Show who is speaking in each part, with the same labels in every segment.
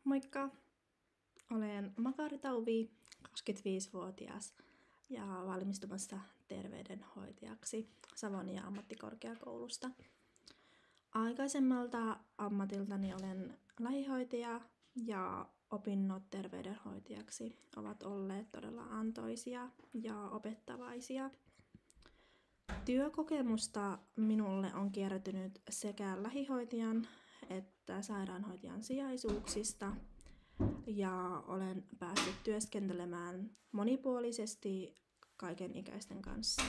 Speaker 1: Moikka! Olen Makari Tauvi, 25-vuotias ja valmistumassa terveydenhoitajaksi Savonia ammattikorkeakoulusta. Aikaisemmalta ammatiltani olen lähihoitaja ja opinnot terveydenhoitajaksi ovat olleet todella antoisia ja opettavaisia. Työkokemusta minulle on kertynyt sekä lähihoitajan että sairaanhoitajan sijaisuuksista ja olen päässyt työskentelemään monipuolisesti kaikenikäisten kanssa.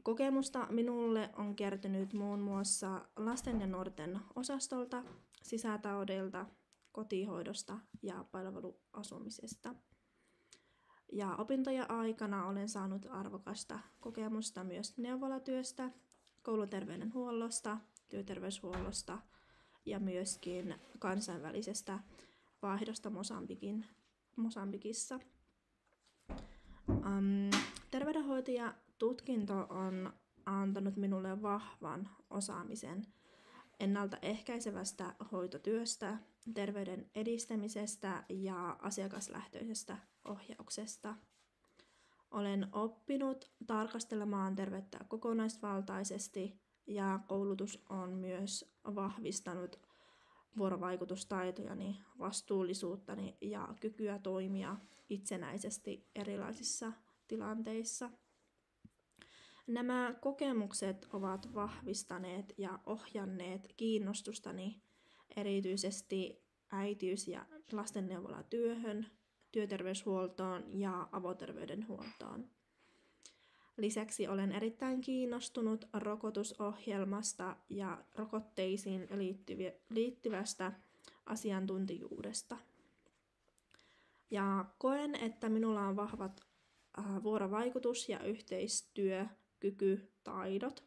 Speaker 1: Kokemusta minulle on kertynyt muun muassa lasten ja nuorten osastolta, sisätaudeilta, kotihoidosta ja palveluasumisesta. Ja opintojen aikana olen saanut arvokasta kokemusta myös neuvolatyöstä, kouluterveydenhuollosta, työterveyshuollosta ja myöskin kansainvälisestä vaihdosta Mosambikissa. Terveydenhoitajatutkinto on antanut minulle vahvan osaamisen ennaltaehkäisevästä hoitotyöstä, terveyden edistämisestä ja asiakaslähtöisestä ohjauksesta. Olen oppinut tarkastelemaan terveyttä kokonaisvaltaisesti ja koulutus on myös vahvistanut vuorovaikutustaitojani, vastuullisuuttani ja kykyä toimia itsenäisesti erilaisissa tilanteissa. Nämä kokemukset ovat vahvistaneet ja ohjanneet kiinnostustani erityisesti äitiys- ja lastenneuvolatyöhön, työterveyshuoltoon ja avoterveydenhuoltoon. Lisäksi olen erittäin kiinnostunut rokotusohjelmasta ja rokotteisiin liittyvästä asiantuntijuudesta. Ja koen, että minulla on vahvat vuorovaikutus- ja yhteistyökykytaidot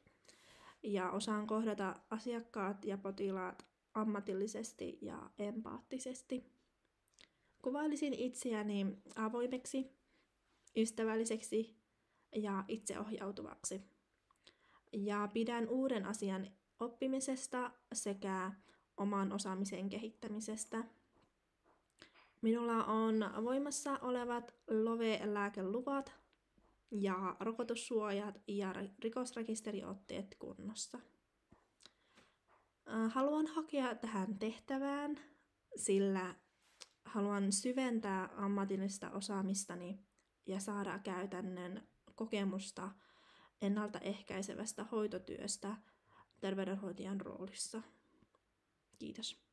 Speaker 1: ja osaan kohdata asiakkaat ja potilaat ammatillisesti ja empaattisesti. Kuvailisin itseäni avoimeksi, ystävälliseksi ja itseohjautuvaksi. Ja pidän uuden asian oppimisesta sekä oman osaamisen kehittämisestä. Minulla on voimassa olevat LOVE-lääkeluvat ja rokotussuojat ja rikosrekisteriotteet kunnossa. Haluan hakea tähän tehtävään, sillä haluan syventää ammatillista osaamistani ja saada käytännön kokemusta ennaltaehkäisevästä hoitotyöstä terveydenhoitajan roolissa. Kiitos.